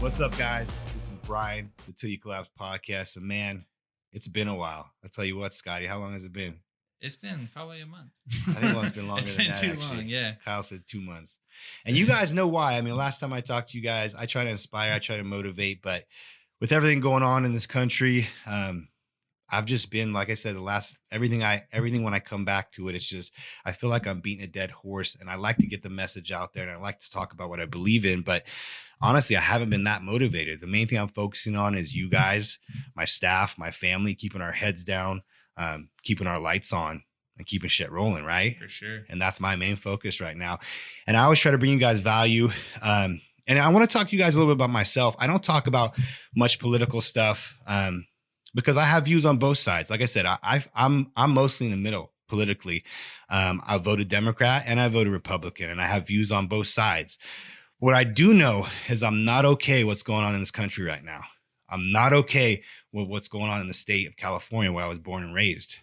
What's up, guys? This is Brian. It's the Till You Collapse podcast. And man, it's been a while. I'll tell you what, Scotty, how long has it been? It's been probably a month. I think it's been longer It's than been that, too actually. long, yeah. Kyle said 2 months. And you guys know why. I mean, last time I talked to you guys, I try to inspire, I try to motivate, but with everything going on in this country, I've just been, like I said, everything when I come back to it, it's just, I feel like I'm beating a dead horse, and I like to get the message out there, and I like to talk about what I believe in. But honestly, I haven't been that motivated. The main thing I'm focusing on is you guys, my staff, my family, keeping our heads down, keeping our lights on, and keeping shit rolling, right? For sure. And that's my main focus right now. And I always try to bring you guys value. And I want to talk to you guys a little bit about myself. I don't talk about much political stuff. Because I have views on both sides. Like I said, I'm mostly in the middle politically. I voted Democrat and I voted Republican, and I have views on both sides. What I do know is I'm not okay what's going on in this country right now. I'm not okay with what's going on in the state of California where I was born and raised.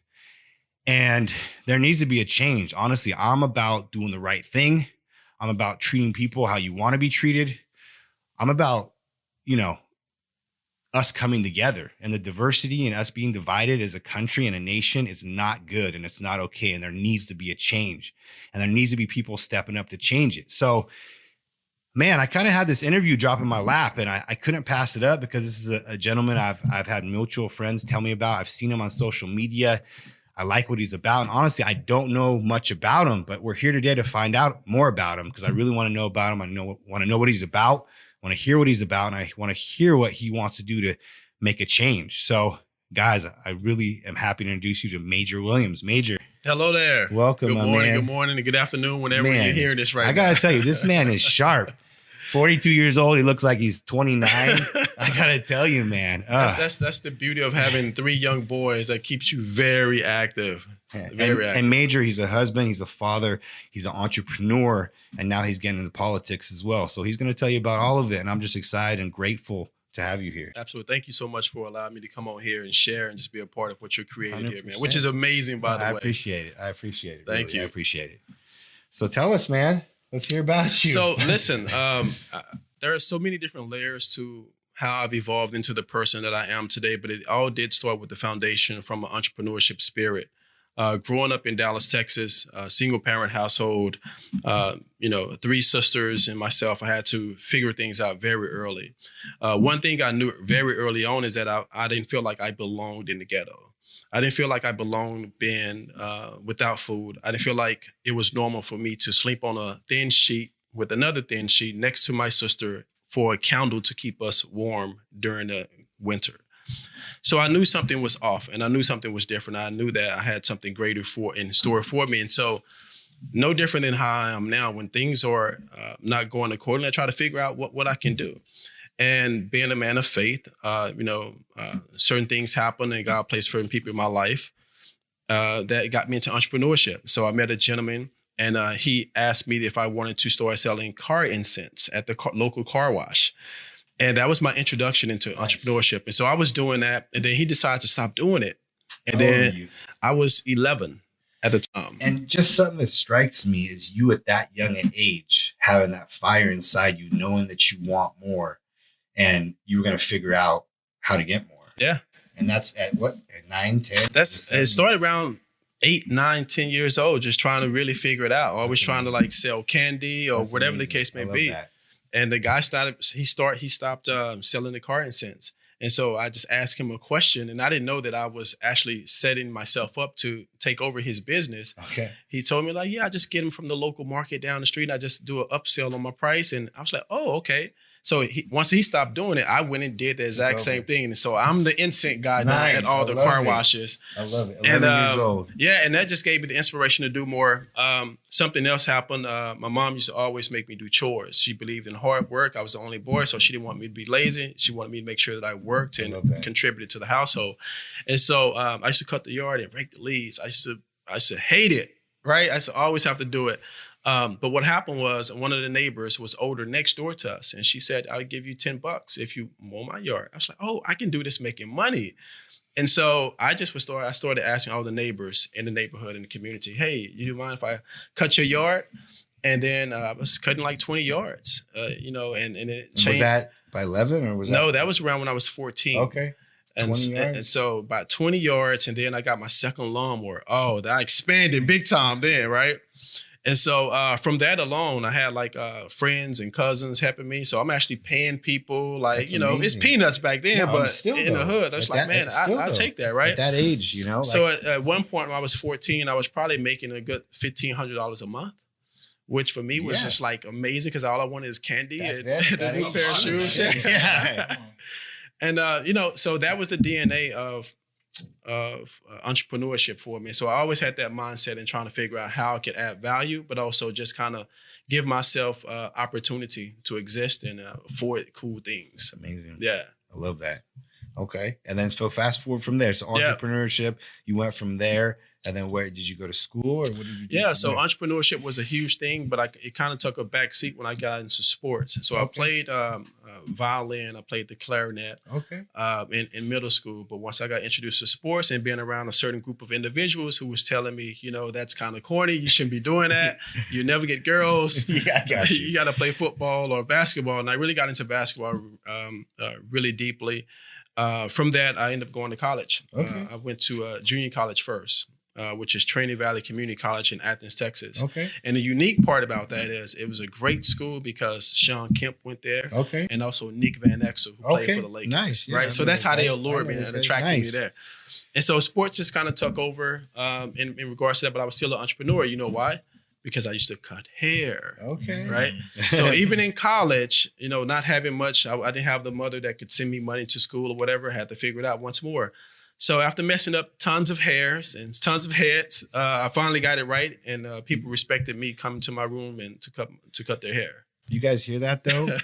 And there needs to be a change. Honestly, I'm about doing the right thing. I'm about treating people how you want to be treated. I'm about, us coming together, and the diversity and us being divided as a country and a nation is not good, and it's not okay. And there needs to be a change, and there needs to be people stepping up to change it. So, man, I kind of had this interview drop in my lap, and I couldn't pass it up because this is a gentleman I've had mutual friends tell me about. I've seen him on social media. I like what he's about. And honestly, I don't know much about him, but we're here today to find out more about him because I really want to know about him. I want to know what he's about. I want to hear what he's about, and I want to hear what he wants to do to make a change. So, guys, I really am happy to introduce you to Major Williams. Major. Hello there. Welcome, good morning, man. Good morning, and good afternoon, whenever you're hearing this right now. I got to tell you, this man is sharp. 42 years old. He looks like he's 29. I got to tell you, man. That's the beauty of having 3 young boys that keeps you very active. And Major, he's a husband, he's a father, he's an entrepreneur, and now he's getting into politics as well. So he's going to tell you about all of it, and I'm just excited and grateful to have you here. Absolutely. Thank you so much for allowing me to come on here and share and just be a part of what you're creating here, man, which is amazing, by the way. I appreciate it. Thank really, you. I appreciate it. So tell us, man. Let's hear about you. So listen, there are so many different layers to how I've evolved into the person that I am today, but it all did start with the foundation from an entrepreneurship spirit. Growing up in Dallas, Texas, single parent household, 3 sisters and myself, I had to figure things out very early. One thing I knew very early on is that I didn't feel like I belonged in the ghetto. I didn't feel like I belonged being without food. I didn't feel like it was normal for me to sleep on a thin sheet with another thin sheet next to my sister for a candle to keep us warm during the winter. So I knew something was off, and I knew something was different. I knew that I had something greater in store for me. And so no different than how I am now. When things are not going accordingly, I try to figure out what I can do. And being a man of faith, certain things happen, and God placed certain people in my life that got me into entrepreneurship. So I met a gentleman, and he asked me if I wanted to start selling car incense at the local car wash. And that was my introduction into entrepreneurship. And so I was doing that, and then he decided to stop doing it. And then I was 11 at the time. And just something that strikes me is you at that young an age, having that fire inside you, knowing that you want more, and you were going to figure out how to get more. Yeah. And that's at what, at 9, 10? It started around 8, 9, 10 years old, just trying to really figure it out. Always trying to sell candy or whatever the case may be. That. And the guy he stopped selling the car incense. And so I just asked him a question, and I didn't know that I was actually setting myself up to take over his business. Okay. He told me I just get him from the local market down the street, and I just do an upsell on my price. And I was like, oh, okay. So once he stopped doing it, I went and did the exact same thing. And so I'm the incense guy now at all the car washes. I love it. 11 years old. Yeah, and that just gave me the inspiration to do more. Something else happened. My mom used to always make me do chores. She believed in hard work. I was the only boy, so she didn't want me to be lazy. She wanted me to make sure that I worked and contributed to the household. And so I used to cut the yard and rake the leaves. I used to hate it, right? I used to always have to do it. But what happened was one of the neighbors was older next door to us. And she said, I'll give you $10 if you mow my yard. I was like, oh, I can do this making money. And so I started asking all the neighbors in the neighborhood, in the community, hey, you mind if I cut your yard? And then I was cutting like 20 yards, you know, and it changed. Was that by 11 or was that? No, that was around when I was 14. Okay. 20 yards? And so about 20 yards, and then I got my second lawnmower. Oh, that expanded big time then, right? And so from that alone, I had like friends and cousins helping me. So I'm actually paying people like, That's you know, amazing. it's peanuts back then, No, but still, in the though. hood, I was At like, that- man, still, I'll though. take that, right? At that age, you know. So at one point when I was 14, I was probably making a good $1,500 a month, which for me was Yeah. just like amazing because all I wanted is candy Back and, then, and a that new age. pair of shoes. Yeah. And, you know, so that was the DNA of entrepreneurship for me. So I always had that mindset in trying to figure out how I could add value, but also just kind of give myself opportunity to exist and afford cool things. It's amazing. Yeah. I love that. Okay. And then so fast forward from there. So Yeah. entrepreneurship, you went from there. And then where did you go to school or what did you do? Yeah, from so there? entrepreneurship was a huge thing, but it kind of took a back seat when I got into sports. So I Okay. played violin, I played the clarinet Okay. in middle school. But once I got introduced to sports and being around a certain group of individuals who was telling me, you know, that's kind of corny, you shouldn't be doing that. You never get girls. Yeah, I got you. You got to play football or basketball. And I really got into basketball really deeply. From that, I ended up going to college. Okay. I went to junior college first. Which is Trinity Valley Community College in Athens, Texas. Okay. And the unique part about that is it was a great school because Sean Kemp went there Okay. and also Nick Van Exel, who played for the Lakers. Nice. Yeah, I right? So know that's those how they guys. allured I me know those and guys. attracted Nice. me there. And so sports just kind of took over in regards to that, but I was still an entrepreneur. You know why? Because I used to cut hair. Okay. Right. So even in college, you know, not having much, I didn't have the mother that could send me money to school or whatever. I had to figure it out once more. So after messing up tons of hairs and tons of heads, I finally got it right, and people respected me coming to my room and to cut their hair. You guys hear that though?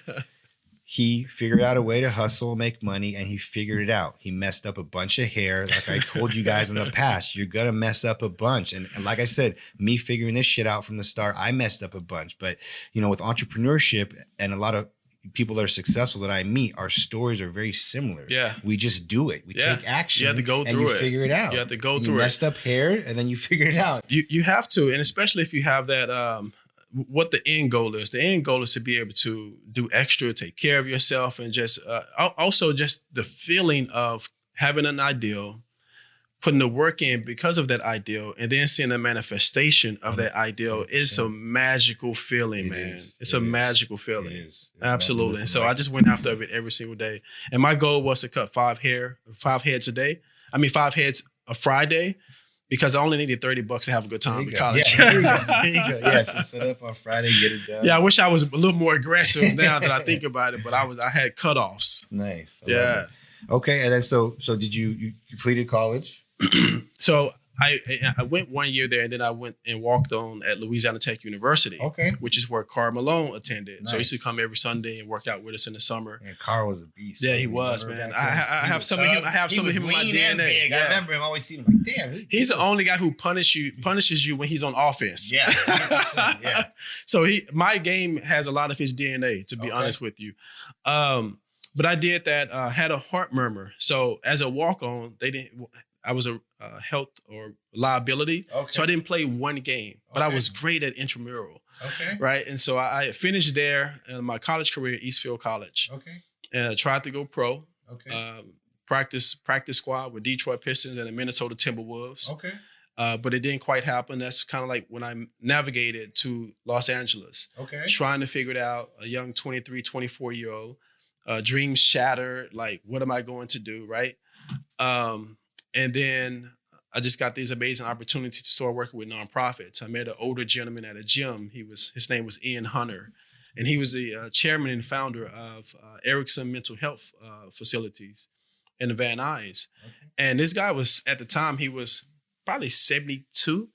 He figured out a way to hustle, make money, and he figured it out. He messed up a bunch of hair. Like I told you guys in the past, you're going to mess up a bunch. And like I said, me figuring this shit out from the start, I messed up a bunch. But, you know, with entrepreneurship and a lot of people that are successful that I meet, our stories are very similar. Yeah. We just do it. We Yeah. take action. You have to go and through you it. figure it out. You have to go You through it. messed up hair and then you figure it out. You have to, and especially if you have that, what the end goal is. The end goal is to be able to do extra, take care of yourself, and just also just the feeling of having an ideal, putting the work in because of that ideal, and then seeing the manifestation of that ideal is a magical feeling, It man. is. It's It a is. magical feeling. It is. Absolutely. And so I just went after it every single day. And my goal was to cut 5 heads a day. 5 heads a Friday, because I only needed $30 to have a good time in college. Yeah, there you go. There you go. Yes, so set up on Friday, get it done. Yeah, I wish I was a little more aggressive now that I think about it, but I had cutoffs. Nice. I love Yeah. it. Okay, and then so did you completed college? So I went 1 year there, and then I went and walked on at Louisiana Tech University, Okay. which is where Carl Malone attended. So he used to Nice. come every Sunday and work out with us in the summer. And Carl was a beast. Yeah, he was, man. I have some of him. I have some of him in my DNA. I Yeah. remember him. I always seen him like, damn. He's the only guy who punishes you when he's on offense. Yeah, 100%, yeah. So my game has a lot of his DNA, to be Okay. honest with you. But I did that. Had a heart murmur. So as a walk on, I was a health or liability. Okay. So I didn't play one game, but I Okay. was great at intramural. Okay. Right. And so I finished there in my college career at Eastfield College, Okay. and I tried to go pro. Okay. Practice squad with Detroit Pistons and the Minnesota Timberwolves. Okay. But it didn't quite happen. That's kind of like when I navigated to Los Angeles, Okay. trying to figure it out, a young 23, 24-year-old, dreams shattered. Like, what am I going to do, right? And then I just got these amazing opportunities to start working with nonprofits. I met an older gentleman at a gym. His name was Ian Hunter, and he was the chairman and founder of Erickson Mental Health Facilities in the Van Nuys. Okay. And this guy was, at the time, he was probably 72.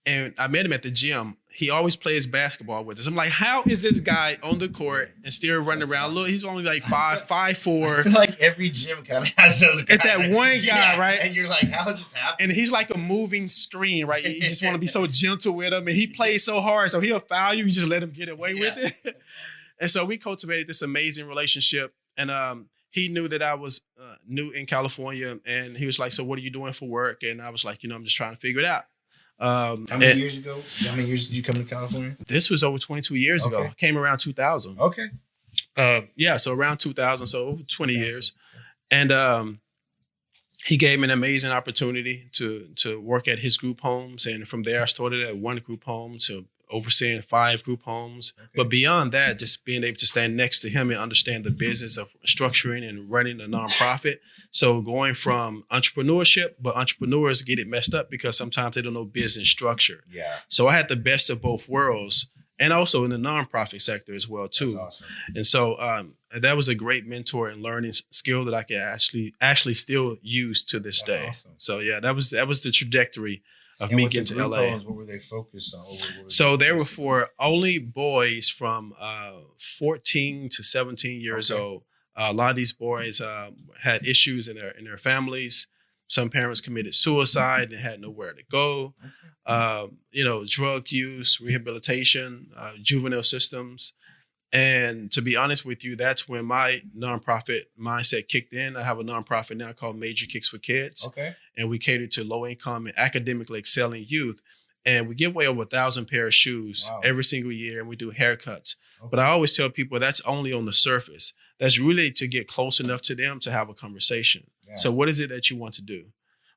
And I met him at the gym. He always plays basketball with us. I'm like, how is this guy on the court and still running around? Look, he's only like 5'4". I feel like every gym kind of has those guys. It's that one guy, right? And you're like, how is this happening? And he's like a moving screen, right? You just want to be so gentle with him. And he plays so hard, so he'll foul you. You just let him get away with it. And so we cultivated this amazing relationship. And he knew that I was new in California. And he was like, so what are you doing for work? And I was like, I'm just trying to figure it out. How many years ago? How many years did you come to California? This was over 22 years ago. I came around 2000. Okay. So around 2000, so over 20 years. And he gave me an amazing opportunity to work at his group homes. And from there, I started at one group home to overseeing 5 group homes. Okay. But beyond that, just being able to stand next to him and understand the business of structuring and running a nonprofit. So going from entrepreneurship, but entrepreneurs get it messed up because sometimes they don't know business structure. Yeah. So I had the best of both worlds, and also in the nonprofit sector as well too. That's awesome. And so that was a great mentor and learning skill that I can actually still use to this day. Awesome. So yeah, that was the trajectory of me getting to LA. What were they focused on? So they were for only boys from 14 to 17 years old. A lot of these boys had issues in their families. Some parents committed suicide and had nowhere to go. Drug use, rehabilitation, juvenile systems. And to be honest with you, that's when my nonprofit mindset kicked in. I have a nonprofit now called Major Kicks for Kids. Okay. And we cater to low income and academically excelling youth. And we give away over 1,000 pair of shoes every single year, and we do haircuts. Okay. But I always tell people that's only on the surface. That's really to get close enough to them to have a conversation. Yeah. So what is it that you want to do?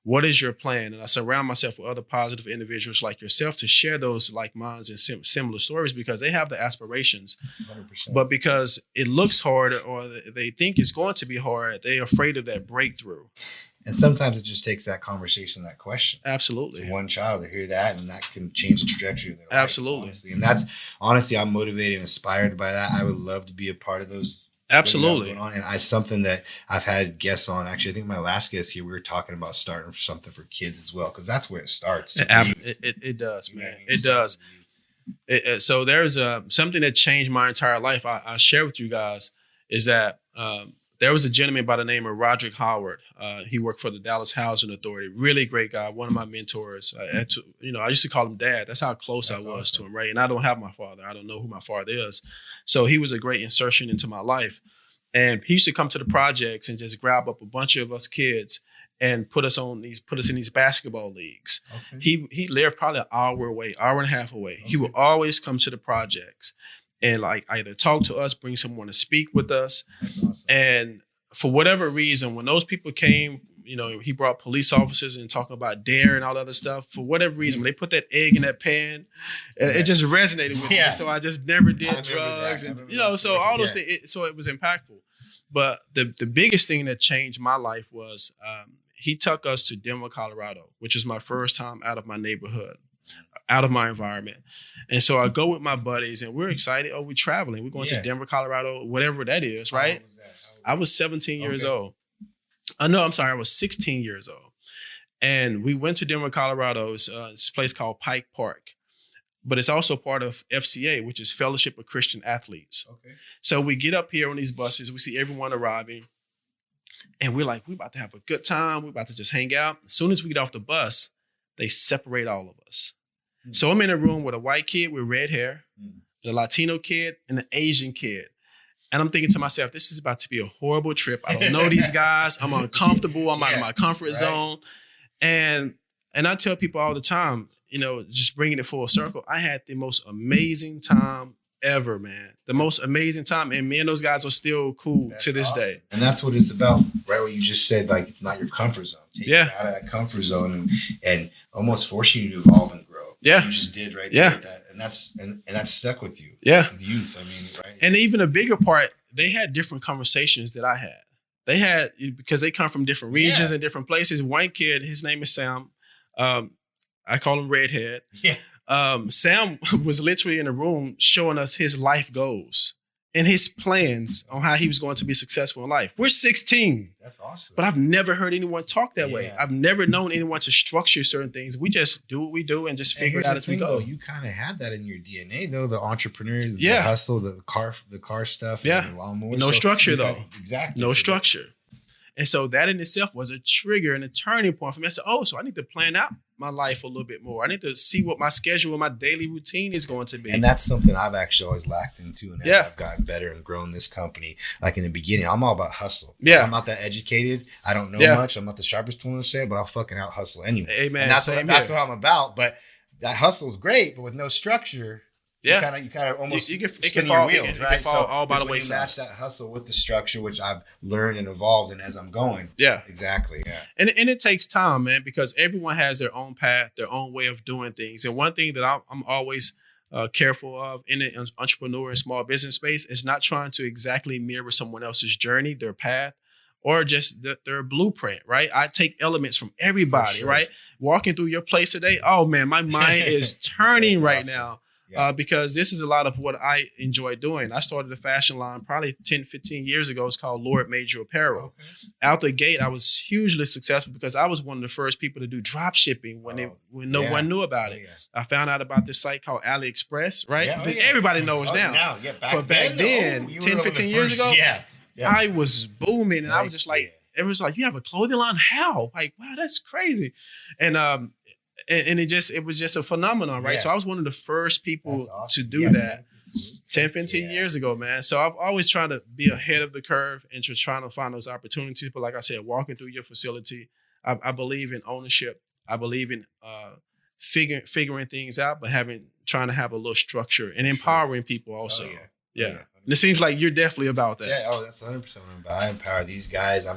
What is your plan? And I surround myself with other positive individuals like yourself to share those like minds and similar stories, because they have the aspirations. 100%. But because it looks hard or they think it's going to be hard, they're afraid of that breakthrough. And sometimes it just takes that conversation, that question. Absolutely. To one child to hear that, and that can change the trajectory of their life. Absolutely. Honestly. And that's honestly, I'm motivated and inspired by that. I would love to be a part of those. Absolutely. And it's something that I've had guests on. Actually, I think my last guest here, we were talking about starting something for kids as well, because that's where it starts. It does, man. It does. So there's something that changed my entire life. I share with you guys is that there was a gentleman by the name of Roderick Howard. He worked for the Dallas Housing Authority. Really great guy. One of my mentors. I used to call him Dad. That's how close I was to him, right? And I don't have my father. I don't know who my father is. So he was a great insertion into my life. And he used to come to the projects and just grab up a bunch of us kids and put us in these basketball leagues. Okay. He lived probably an hour and a half away. Okay. He would always come to the projects and like either talk to us, bring someone to speak with us. That's awesome. And for whatever reason, when those people came, he brought police officers and talking about DARE and all that other stuff. For whatever reason, when they put that egg in that pan, it just resonated with me. So I just never did drugs. And, so all those things, so it was impactful. But the biggest thing that changed my life was he took us to Denver, Colorado, which was my first time out of my neighborhood, out of my environment. And so I go with my buddies and we're excited. Oh, we're traveling. We're going to Denver, Colorado, whatever that is, right? How old was that? I was 17 years old. I was 16 years old. And we went to Denver, Colorado. It's this place called Pike Park. But it's also part of FCA, which is Fellowship of Christian Athletes. Okay. So we get up here on these buses. We see everyone arriving. And we're like, we're about to have a good time. We're about to just hang out. As soon as we get off the bus, they separate all of us. Mm-hmm. So I'm in a room with a white kid with red hair, the Latino kid, and the Asian kid. And I'm thinking to myself, this is about to be a horrible trip. I don't know these guys. I'm uncomfortable. I'm out of my comfort zone. And I tell people all the time, just bringing it full circle, I had the most amazing time ever, man. The most amazing time. And me and those guys are still cool to this day. And that's what it's about, right? What you just said, like, it's not your comfort zone. Take you out of that comfort zone and almost forcing you to evolve and grow. Yeah. You just did right there. And that's stuck with you. Yeah. With youth, right? And even a bigger part, they had different conversations that I had. They had, because they come from different regions and different places. One kid, his name is Sam. I call him Redhead. Yeah. Sam was literally in a room showing us his life goals and his plans on how he was going to be successful in life. We're 16. That's awesome. But I've never heard anyone talk that way. I've never known anyone to structure certain things. We just do what we do and just figure it out as we go. You kind of had that in your DNA, though, the entrepreneur, the hustle, the car stuff, and the lawnmower. No structure, though. Exactly. No structure. And so that in itself was a trigger and a turning point for me. I said, so I need to plan out my life a little bit more. I need to see what my schedule and my daily routine is going to be. And that's something I've actually always lacked into. And as Yeah. I've gotten better and grown this company, like in the beginning, I'm all about hustle. Yeah. I'm not that educated. I don't know Yeah. much. I'm not the sharpest tool to say, but I'll fucking out hustle anyway. Amen. And that's Same that's here. what I'm about. But that hustle is great, but with no structure, Yeah. you kind of almost it can spin fall, your wheels, it right? can fall all by it's the when you wayside. match that hustle with the structure, which I've learned and evolved in as I'm going. Yeah. Exactly. Yeah. And it takes time, man, because everyone has their own path, their own way of doing things. And one thing that I'm always careful of in the entrepreneur and small business space is not trying to exactly mirror someone else's journey, their path, or just their blueprint, right? I take elements from everybody, sure. right? Walking through your place today, oh man, my mind is turning right awesome. now. Yeah. Because this is a lot of what I enjoy doing. I started a fashion line probably 10, 15 years ago. It's called Lord Major Apparel. Okay. Out the gate, I was hugely successful because I was one of the first people to do drop shipping when no one knew about it. Yeah. I found out about this site called AliExpress, right? Yeah, Everybody knows now. Yeah, But back then, you 10, were one of the 15 years first- ago, yeah. I was booming and I was just like, Yeah. everyone's like, you have a clothing line? How? Like, wow, that's crazy. And it was just a phenomenon, right? Yeah. So I was one of the first people That's awesome. to do Yeah, that 10, 15 Yeah. years ago, man. So I've always tried to be ahead of the curve and just trying to find those opportunities. But like I said, walking through your facility, I believe in ownership. I believe in figuring things out, but trying to have a little structure and empowering people also. Oh, yeah. Yeah. Oh, yeah. And it seems like you're definitely about that. Yeah, that's 100% what I'm about. I empower these guys. I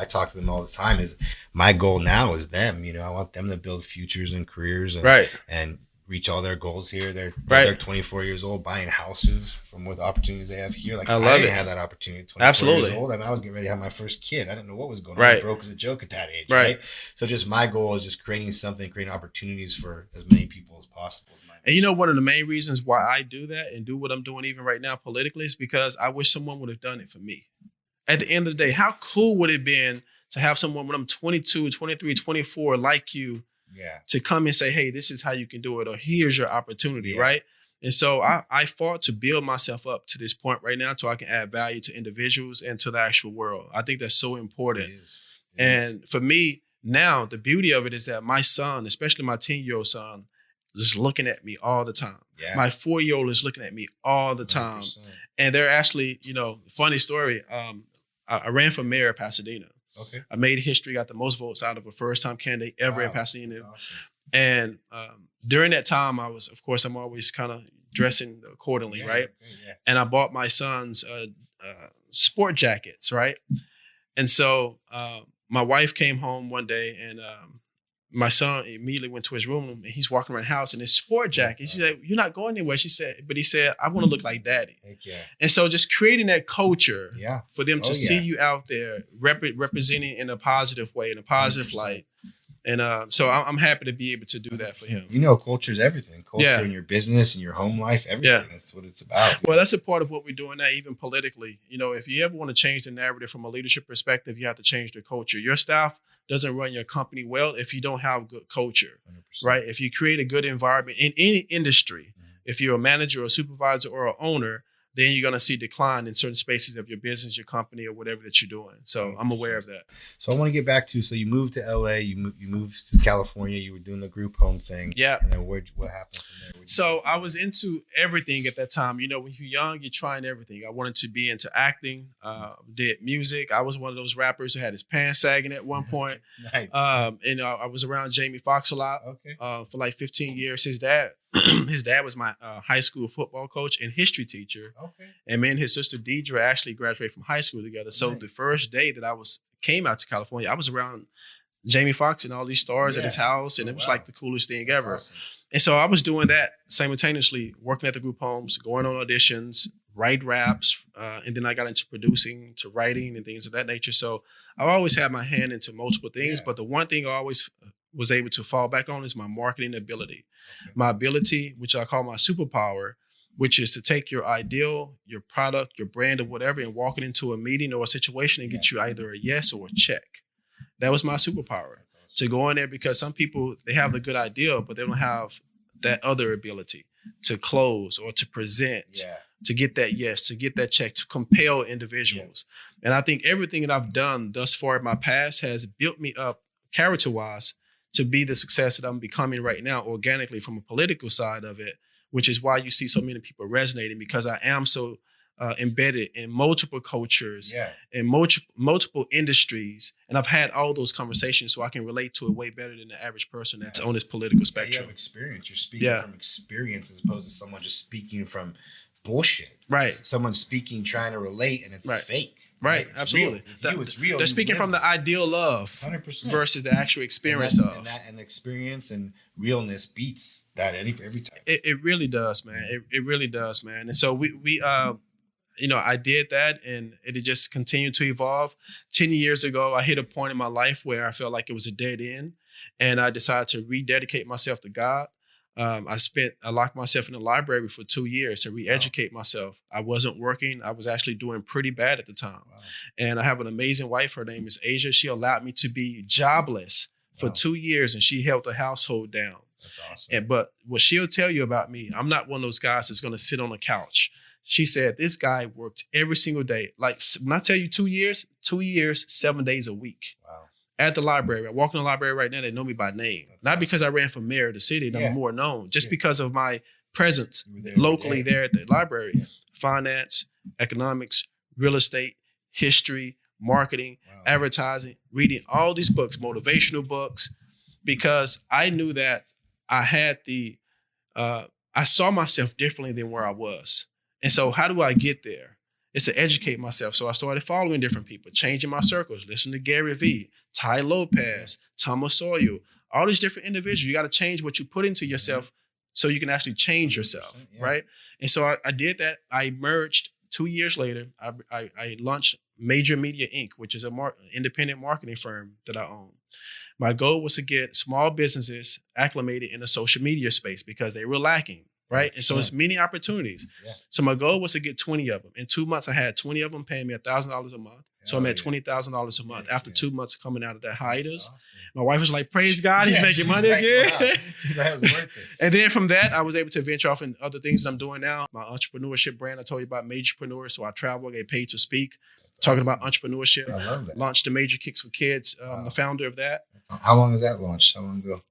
talk to them all the time. Is my goal now is them. I want them to build futures and careers, and reach all their goals here. They're 24 years old, buying houses from what opportunities they have here. Like I love didn't it. have that opportunity. At 24 Absolutely. years old. I mean, I was getting ready to have my first kid. I didn't know what was going on. Right. I broke as a joke at that age. Right. So just my goal is just creating opportunities for as many people as possible. And one of the main reasons why I do that and do what I'm doing even right now politically is because I wish someone would have done it for me. At the end of the day, how cool would it have been to have someone when I'm 22, 23, 24 like you to come and say, hey, this is how you can do it, or here's your opportunity, right? And so I fought to build myself up to this point right now so I can add value to individuals and to the actual world. I think that's so important. And for me, now, the beauty of it is that my son, especially my 10-year-old son, is looking at me all the time. Yeah. My 4-year-old is looking at me all the time. 100%. And they're actually, funny story. I ran for mayor of Pasadena. Okay. I made history, got the most votes out of a first-time candidate ever in Pasadena. Awesome. And during that time, I'm always kind of dressing accordingly, right? Okay, yeah. And I bought my son's sport jackets, right? And so my wife came home one day and my son immediately went to his room and he's walking around the house in his sport jacket. She said, you're not going anywhere. He said, I want to look like daddy. Heck yeah. And so just creating that culture for them to see yeah. you out there representing in a positive way, in a positive 100%. light. And so I'm happy to be able to do that for him. Culture is everything. Culture in your business and your home life, everything. Yeah. That's what it's about. Well, that's a part of what we're doing now, even politically. If you ever want to change the narrative from a leadership perspective, you have to change the culture. Your staff doesn't run your company well if you don't have good culture, 100%. right? If you create a good environment in any industry, if you're a manager or a supervisor or an owner, then you're going to see decline in certain spaces of your business, your company, or whatever that you're doing. So I'm aware of that. So I want to get back to, so you moved to LA, you moved to California, you were doing the group home thing. Yeah. And then what happened from there? So I was into everything at that time. When you're young, you're trying everything. I wanted to be into acting, did music. I was one of those rappers who had his pants sagging at one point. Nice. And I was around Jamie Foxx a lot for like 15 years. His dad was my high school football coach and history teacher. Okay. And me and his sister Deidre actually graduated from high school together. So the first day that I came out to California, I was around Jamie Foxx and all these stars at his house. And it was like the coolest thing ever. Awesome. And so I was doing that simultaneously, working at the group homes, going on auditions, write raps. And then I got into producing, to writing and things of that nature. So I've always had my hand into multiple things. But the one thing I always was able to fall back on is my marketing ability. Okay. My ability, which I call my superpower, which is to take your ideal, your product, your brand or whatever, and walk it into a meeting or a situation and get you either a yes or a check. That was my superpower. Awesome. To go in there, because some people, they have the good idea, but they don't have that other ability to close or to present, to get that yes, to get that check, to compel individuals. And I think everything that I've done thus far in my past has built me up character-wise to be the success that I'm becoming right now organically from a political side of it, which is why you see so many people resonating, because I am so embedded in multiple cultures and multiple industries. And I've had all those conversations, so I can relate to it way better than the average person that's on this political spectrum. You have experience. You're speaking from experience as opposed to someone just speaking from bullshit. Right. Someone speaking, trying to relate, and it's fake. Right. It's Absolutely. Real. It's real. They're speaking from the ideal of 100% versus the actual experience of. And the experience and realness beats that every time. It really does, man. It really does, man. And so we I did that, and it just continued to evolve. 10 years ago, I hit a point in my life where I felt like it was a dead end, and I decided to rededicate myself to God. I locked myself in the library for 2 years to re-educate myself. I wasn't working. I was actually doing pretty bad at the time. Wow. And I have an amazing wife. Her name is Asia. She allowed me to be jobless for 2 years, and she held the household down. That's awesome. But what she'll tell you about me, I'm not one of those guys that's going to sit on a couch. She said, this guy worked every single day. Like, when I tell you 2 years, 7 days a week. Wow. At the library. I walk in the library right now, they know me by name. That's not awesome. Because I ran for mayor of the city and I'm more known, just because of my presence locally there at the library. Yeah. Finance, economics, real estate, history, marketing, advertising, reading all these books, motivational books, because I knew that I had I saw myself differently than where I was. And so how do I get there? It's to educate myself. So I started following different people, changing my circles, listening to Gary Vee, Ty Lopez, Thomas Sawyer, all these different individuals. You got to change what you put into yourself so you can actually change yourself, right? And so I did that. I emerged 2 years later. I launched Major Media Inc., which is an independent marketing firm that I own. My goal was to get small businesses acclimated in the social media space because they were lacking. Right. And so it's many opportunities. Yeah. So my goal was to get 20 of them. In 2 months, I had 20 of them paying me $1,000 a month. So I'm at $20,000 a month after 2 months coming out of that hiatus. Awesome. My wife was like, praise God, he's making money again. Wow. That was worth it. And then from that, I was able to venture off in other things that I'm doing now. My entrepreneurship brand, I told you about Majorpreneur. So I travel, I get paid to speak, talking about entrepreneurship. I love that. Launched the Major Kicks for Kids, the founder of that. How long was that launched? How long ago?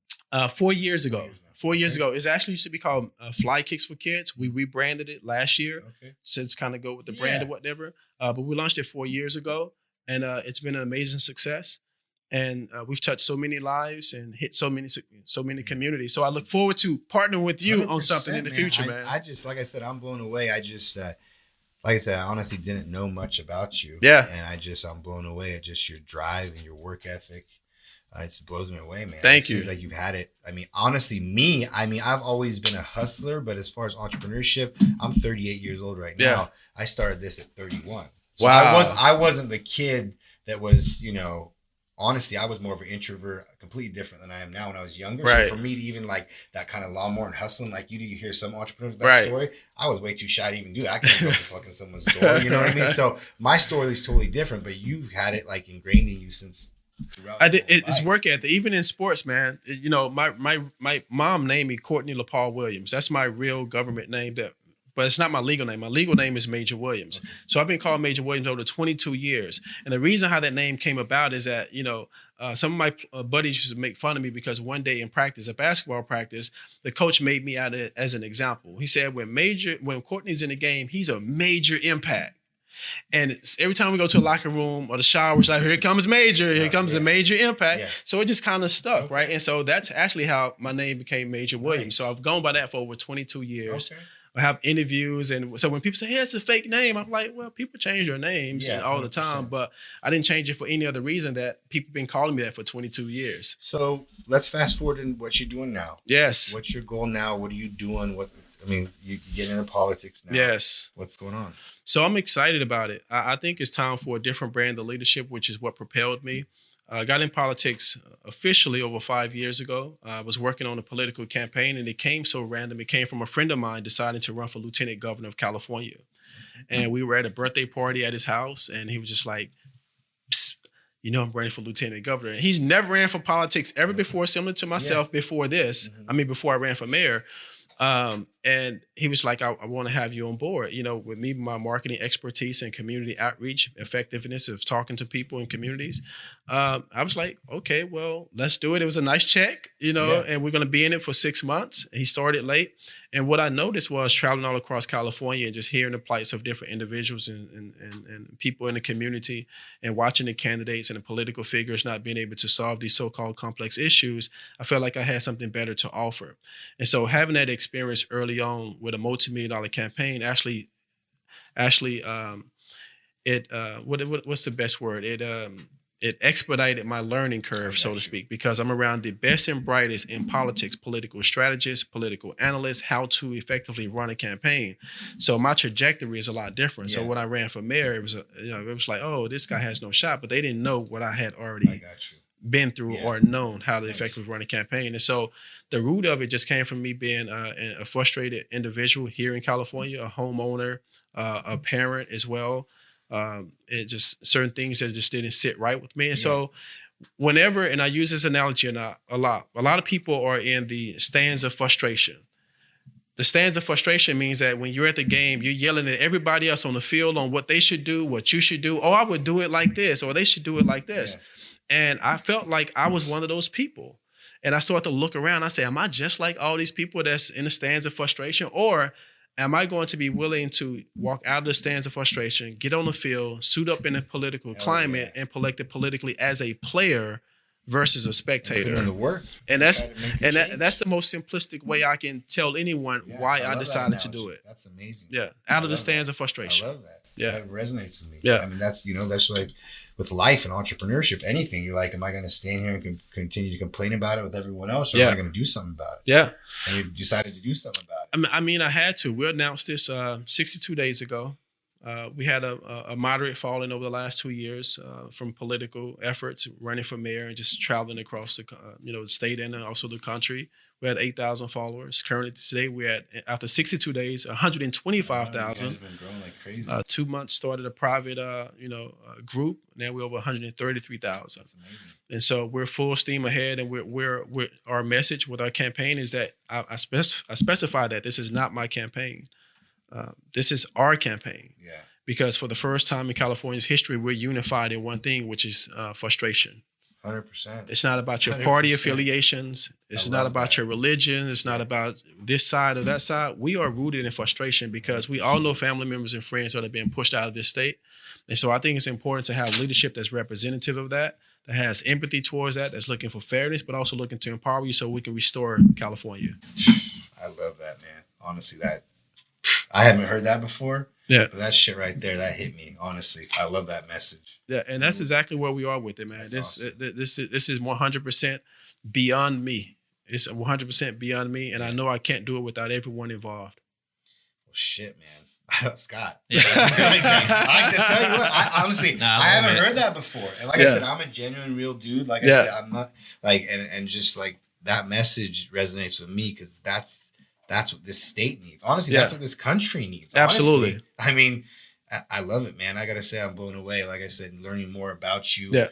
4 years ago. 4 years ago. It's actually used to be called Fly Kicks for Kids. We rebranded it last year. Since kind of go with the brand or whatever. But we launched it 4 years ago, and it's been an amazing success. And we've touched so many lives and hit so many communities. So I look forward to partnering with you on something in the future, man. I just, like I said, I'm blown away. I just, like I said, I honestly didn't know much about you. Yeah. And I'm blown away at just your drive and your work ethic. It blows me away, man. Thank you. Seems like you've had it. I mean, honestly, I've always been a hustler, but as far as entrepreneurship, I'm 38 years old right now. Yeah. I started this at 31. So wow. I wasn't the kid that was, honestly, I was more of an introvert, completely different than I am now when I was younger. Right. So for me to even like that kind of lawnmower and hustling, like you hear some entrepreneurs that story. I was way too shy to even do that. I couldn't go to fucking someone's door. You know what I mean? So my story is totally different, but you've had it like ingrained in you since. It's work ethic, even in sports, man. My mom named me Courtney LaPaul Williams. That's my real government name, but it's not my legal name. My legal name is Major Williams. Okay. So I've been called Major Williams over 22 years. And the reason how that name came about is that, some of my buddies used to make fun of me because one day in practice, a basketball practice, the coach made me out as an example. He said, when Courtney's in the game, he's a major impact. And every time we go to a locker room or the shower, it's like, here comes Major, here comes a major impact. Yeah. So it just kind of stuck, right? And so that's actually how my name became Major Williams. Nice. So I've gone by that for over 22 years. Okay. I have interviews. And so when people say, hey, it's a fake name, I'm like, well, people change their names all the time. But I didn't change it for any other reason that people have been calling me that for 22 years. So let's fast forward to what you're doing now. Yes. What's your goal now? What are you doing? You get into politics now. Yes. What's going on? So I'm excited about it. I think it's time for a different brand of leadership, which is what propelled me. I got in politics officially over 5 years ago. I was working on a political campaign, and it came so random. It came from a friend of mine deciding to run for lieutenant governor of California. And we were at a birthday party at his house, and he was just like, psst, I'm running for lieutenant governor. And he's never ran for politics ever before, similar to myself before this. Before I ran for mayor. And he was like, I want to have you on board, with me, my marketing expertise and community outreach, effectiveness of talking to people in communities. I was like, okay, well, let's do it. It was a nice check, and we're going to be in it for 6 months. He started late. And what I noticed was traveling all across California and just hearing the plights of different individuals and people in the community, and watching the candidates and the political figures not being able to solve these so-called complex issues. I felt like I had something better to offer. And so having that experience early on with a multi-million-dollar campaign what's the best word? It expedited my learning curve, so to speak, because I'm around the best and brightest in politics, political strategists, political analysts, how to effectively run a campaign. So my trajectory is a lot different. So when I ran for mayor, it was like, oh, this guy has no shot, but they didn't know what I had already been through or known how to effectively run a campaign. And so the root of it just came from me being a frustrated individual here in California, a homeowner, a parent as well. It just certain things that just didn't sit right with me. And so whenever, and I use this analogy a lot of people are in the stands of frustration. The stands of frustration means that when you're at the game, you're yelling at everybody else on the field on what they should do, what you should do. Oh, I would do it like this, or they should do it like this. Yeah. And I felt like I was one of those people. And I started to look around. I say, am I just like all these people that's in the stands of frustration? Or am I going to be willing to walk out of the stands of frustration, get on the field, suit up in a political climate, and elect it politically as a player versus a spectator? And the work. And that's the most simplistic way I can tell anyone why I decided to do it. That's amazing. Yeah, out of the stands of frustration. I love that. Yeah, that resonates with me. Yeah, I mean that's like with life and entrepreneurship, anything. You're like, am I going to stand here and continue to complain about it with everyone else, or am I going to do something about it? Yeah, and you decided to do something about it. I mean, I had to. We announced this 62 days ago. We had a moderate falling over the last 2 years from political efforts, running for mayor and just traveling across the the state and also the country. We had 8,000 followers. Currently today, we're at, after 62 days, 125,000. Been growing like crazy. 2 months started a private group. Now we're over 133,000. That's amazing. And so we're full steam ahead, and we're our message with our campaign is that I specify that this is not my campaign. This is our campaign. Yeah. Because for the first time in California's history, we're unified in one thing, which is frustration. 100%. It's not about your 100%. Party affiliations. It's not about your religion. It's not about this side or that side. We are rooted in frustration because we all know family members and friends that are being pushed out of this state. And so I think it's important to have leadership that's representative of that has empathy towards that's looking for fairness, but also looking to empower you so we can restore California. I love that, man. Honestly, I haven't heard that before. Yeah. But that shit right there, that hit me. Honestly, I love that message. Yeah, and that's exactly where we are with it, man. This is 100% beyond me. It's 100% beyond me, and I know I can't do it without everyone involved. Well, shit, man. Scott. Yeah. I can tell you what. I haven't heard that before. And like I said, I'm a genuine, real dude. Like I said, I'm not like, and just like that message resonates with me because that's what this state needs. Honestly, that's what this country needs. Absolutely. Honestly. I mean, I love it, man. I got to say, I'm blown away. Like I said, learning more about you. Yeah.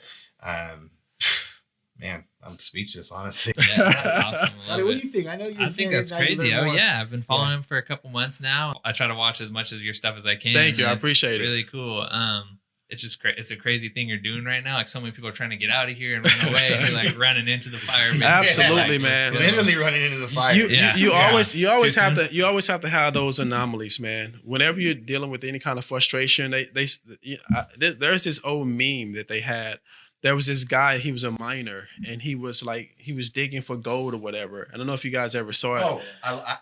Man, I'm speechless, honestly. Yeah, that's awesome. What do you think? I know I think that's crazy. Oh, yeah. I've been following him for a couple months now. I try to watch as much of your stuff as I can. Thank you. I appreciate it. Really cool. It's just it's a crazy thing you're doing right now. Like so many people are trying to get out of here and run away, and you're like running into the fire. Absolutely, man. Literally running into the fire. You always have to have those anomalies, man. Whenever you're dealing with any kind of frustration, there's this old meme that they had. There was this guy, he was a miner, and he was digging for gold or whatever. I don't know if you guys ever saw it. Oh,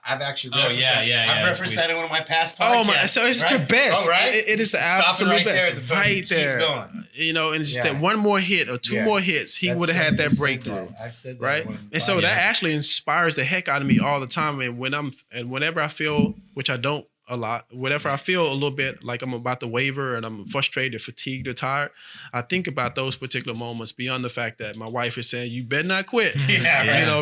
I've actually referenced I've referenced that in one of my past podcasts. Oh, my, so it's the best. Oh, right? It is the absolute best. Right there. And it's just that one more hit or two more hits, he would have had that breakthrough. I've said that. Right? And so that actually inspires the heck out of me all the time. And whenever I feel, which I don't a lot, whenever I feel a little bit like I'm about to waver and I'm frustrated, fatigued, or tired, I think about those particular moments beyond the fact that my wife is saying, you better not quit.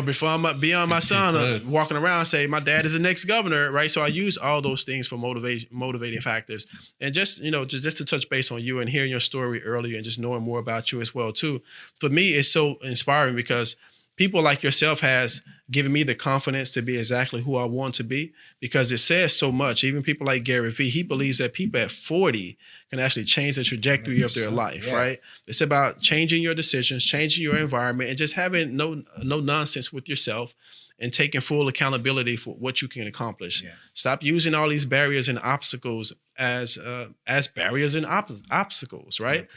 Before I'm beyond my son walking around saying my dad is the next governor, right? So I use all those things for motivating factors. And just to touch base on you and hearing your story earlier and just knowing more about you as well too, for me, it's so inspiring because people like yourself has given me the confidence to be exactly who I want to be, because it says so much. Even people like Gary Vee, he believes that people at 40 can actually change the trajectory of their life, right? It's about changing your decisions, changing your environment, and just having no nonsense with yourself and taking full accountability for what you can accomplish. Stop using all these barriers and obstacles as barriers and obstacles, right?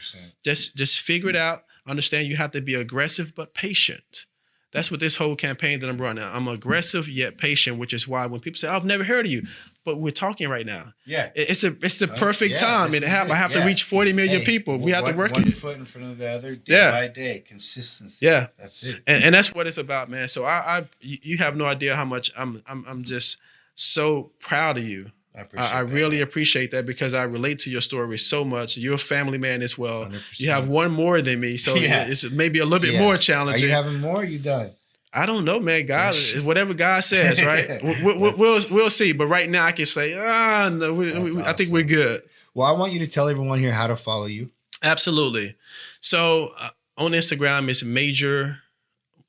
100%. Just figure it out. Understand you have to be aggressive but patient. That's what this whole campaign that I'm running. I'm aggressive yet patient, which is why when people say, "I've never heard of you," but we're talking right now. Yeah, it's the perfect time. I have to reach 40 million people. We have to work one foot in front of the other, day by day, consistency. Yeah, that's it. And that's what it's about, man. So you have no idea how much I'm just so proud of you. I really appreciate that, because I relate to your story so much. You're a family man as well. 100%. You have one more than me, so it's maybe a little bit more challenging. Are you having more? Or are you done? I don't know, man. God, whatever God says, right? we'll see. But right now, I can say, no, awesome. I think we're good. Well, I want you to tell everyone here how to follow you. Absolutely. So on Instagram, it's Major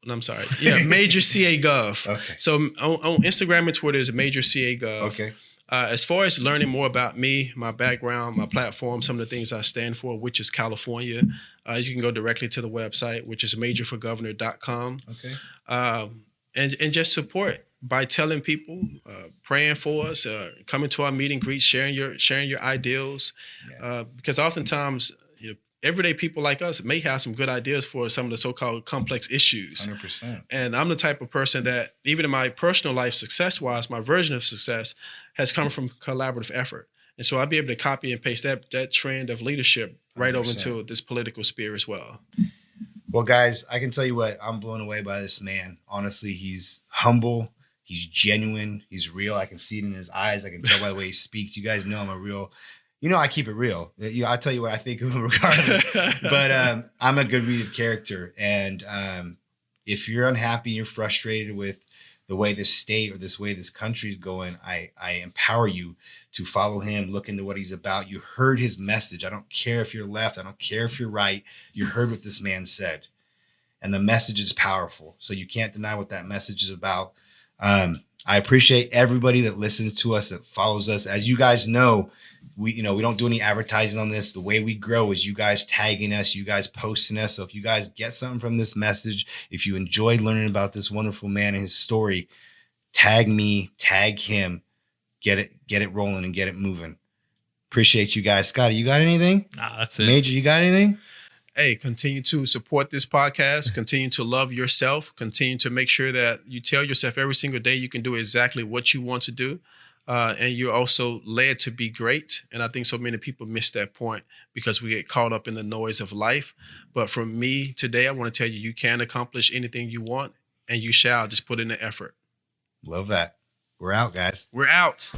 CA Gov. Okay. So on Instagram and Twitter is Major CA Gov. Okay. As far as learning more about me, my background, my platform, some of the things I stand for, which is California, you can go directly to the website, which is majorforgovernor.com. Okay. And just support by telling people, praying for us, coming to our meet and greet, sharing your ideals, because oftentimes, everyday people like us may have some good ideas for some of the so-called complex issues. 100%. And I'm the type of person that, even in my personal life, success-wise, my version of success has come from collaborative effort. And so I'll be able to copy and paste that trend of leadership right 100%. Over into this political sphere as well. Well, guys, I can tell you what, I'm blown away by this man. Honestly, he's humble. He's genuine. He's real. I can see it in his eyes. I can tell by the way he speaks. You guys know I'm a real... I keep it real. I tell you what I think of him regardless. But I'm a good read of character. And if you're unhappy, you're frustrated with the way this state or this way this country is going, I empower you to follow him, look into what he's about. You heard his message. I don't care if you're left. I don't care if you're right. You heard what this man said. And the message is powerful. So you can't deny what that message is about. I appreciate everybody that listens to us, that follows us. As you guys know, we don't do any advertising on this. The way we grow is you guys tagging us, you guys posting us. So if you guys get something from this message, if you enjoyed learning about this wonderful man and his story, tag me, tag him, get it rolling and get it moving. Appreciate you guys. Scotty, you got anything? Nah, that's it. Major, you got anything? Hey, continue to support this podcast. Continue to love yourself. Continue to make sure that you tell yourself every single day you can do exactly what you want to do. And you're also led to be great. And I think so many people miss that point because we get caught up in the noise of life. But for me today, I want to tell you, you can accomplish anything you want, and you shall. Just put in the effort. Love that. We're out, guys. We're out.